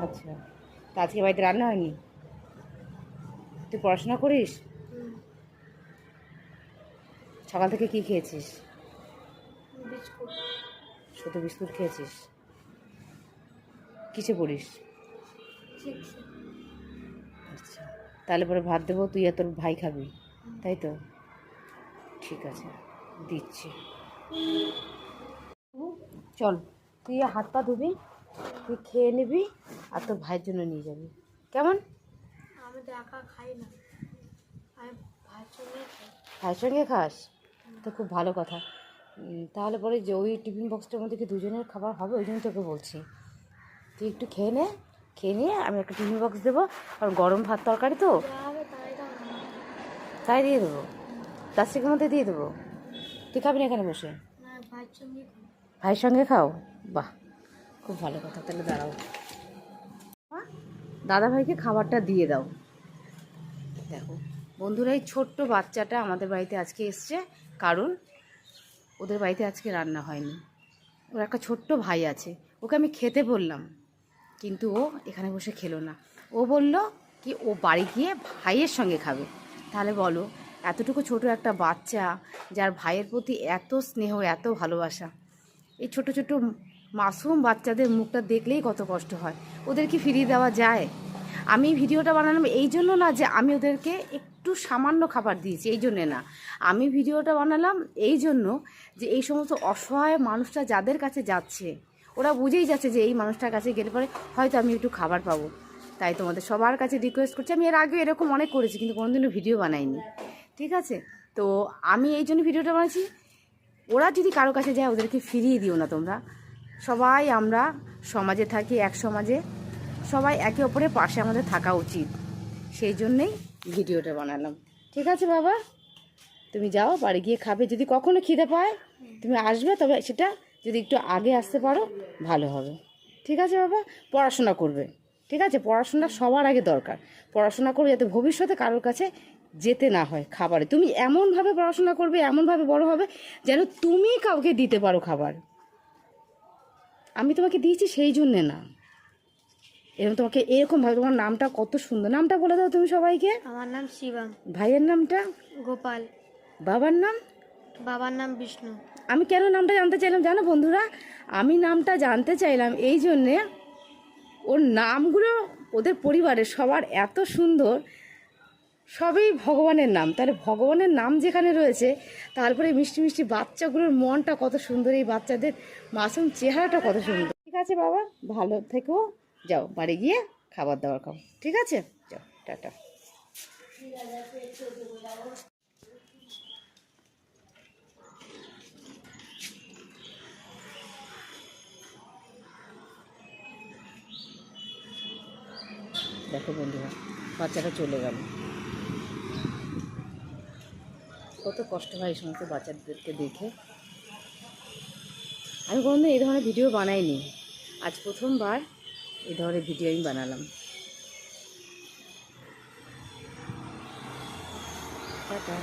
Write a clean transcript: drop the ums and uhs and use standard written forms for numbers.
আচ্ছা, তা আজকে বাড়িতে রান্না হয়নি? তুই পড়াশোনা করিস? সকাল থেকে কি খেয়েছিস? বিস্কুট। শুধু বিস্কুট খেয়েছিস? কিসে পড়িস? আচ্ছা, তাহলে পরে ভাত দেবো, তুই আর তোর ভাই খাবি, তাই তো? ঠিক আছে, দিচ্ছি। চল, তুই হাত পা ধুবি, তুই খেয়ে নিবি আর তোর ভাইয়ের জন্য নিয়ে যাবি, কেমন? আমি তো একা খাই না, আমি ভাইয়ের সঙ্গে খাই। ভাইয়ের সঙ্গে খাস তো খুব ভালো কথা। তাহলে পরে যে ওই টিফিন বক্সটার মধ্যে কি দুজনের খাবার হবে? ওই জন্য তোকে বলছি, তুই একটু খেয়ে নে, খেয়ে নিয়ে আমি একটা টিফিন বক্স দেবো, কারণ গরম ভাত তরকারি তো, তাই দিয়ে দেবো, প্লাস্টিকের মধ্যে দিয়ে দেবো। তুই খাবি না এখানে বসে? ভাইয়ের সঙ্গে খাই। ভাইয়ের সঙ্গে খাও? বাহ, খুব ভালো কথা। তাহলে দাঁড়াও, দাদা ভাইকে খাবারটা দিয়ে দাও। দেখো বন্ধুরা, এই ছোট্ট বাচ্চাটা আমাদের বাড়িতে আজকে এসছে, কারণ ওদের বাড়িতে আজকে রান্না হয়নি। ওর একটা ছোট্ট ভাই আছে, ওকে আমি খেতে বললাম, কিন্তু ও এখানে বসে খেলো না। ও বলল কি ও বাড়ি গিয়ে ভাইয়ের সঙ্গে খাবে। তাহলে বলো, এতটুকু ছোট একটা বাচ্চা, যার ভাইয়ের প্রতি এত স্নেহ, এত ভালোবাসা, এই ছোট ছোট মাসুম বাচ্চাদের মুখটা দেখলেই কত কষ্ট হয়। ওদের কি ফিরিয়ে দেওয়া যায়? আমি ভিডিওটা বানালাম এই জন্য না যে আমি ওদেরকে একটু সামান্য খাবার দিয়েছি, এই জন্যে না। আমি ভিডিওটা বানালাম এই জন্য যে এই সমস্ত অসহায় মানুষটা যাদের কাছে যাচ্ছে, ওরা বুঝেই যাচ্ছে যে এই মানুষটার কাছে গেলে পরে হয়তো আমি একটু খাবার পাবো। তাই তোমাদের সবার কাছে রিকোয়েস্ট করছি, আমি এর আগে এরকম অনেক করেছি কিন্তু কোনোদিনও ভিডিও বানাইনি, ঠিক আছে? তো আমি এই জন্য ভিডিওটা বানাচ্ছি, ওরা যদি কারো কাছে যায় ওদেরকে ফিরিয়ে দিও না তোমরা। সবাই আমরা সমাজে থাকি, এক সমাজে, সবাই একে অপরের পাশে আমাদের থাকা উচিত, সেই জন্যেই ভিডিওটা বানালাম। ঠিক আছে বাবা, তুমি যাও বাড়ি গিয়ে খাবে। যদি কখনো খিদে পায় তুমি আসবে, তবে সেটা যদি একটু আগে আসতে পারো ভালো হবে। ঠিক আছে বাবা, পড়াশোনা করবে, ঠিক আছে? পড়াশোনা সবার আগে দরকার। পড়াশোনা করবে যাতে ভবিষ্যতে কারোর কাছে যেতে না হয় খাবারে। তুমি এমনভাবে পড়াশোনা করবে, এমনভাবে বড় হবে যেন তুমি কাউকে দিতে পারো খাবার। আমি তোমাকে দিয়েছি সেই জন্যে না, এরকম তোমাকে এরকমভাবে। তোমার নামটা কত সুন্দর, নামটা বলে দাও তুমি সবাইকে। আমার নাম শিবাং। ভাইয়ের নামটা? গোপাল। বাবার নাম? বাবার নাম বিষ্ণু। আমি কেন নামটা জানতে চাইলাম জানো বন্ধুরা? আমি নামটা জানতে চাইলাম এই জন্যে, ওর নামগুলো ওদের পরিবারের সবার এত সুন্দর, সবই ভগবানের নাম। তাহলে ভগবানের নাম যেখানে রয়েছে, তারপরে মিষ্টি মিষ্টি বাচ্চাগুলোর মনটা কত সুন্দর, এই বাচ্চাদের মাসুম চেহারাটা কত সুন্দর। ঠিক আছে বাবা, ভালো থেকো, যাও বাড়ি গিয়ে খাবার দাবার খাও, ঠিক আছে? যাও, টাটা। দেখো বন্ধুরা, বাচ্চাটা চলে গেল, কত কষ্ট হয় এই সমস্ত বাচ্চাদেরকে দেখে। আমি কোনোদিন এই ধরনের ভিডিও বানাইনি, আজ প্রথমবার এই ধরনের ভিডিও আমি বানালাম। টাটা।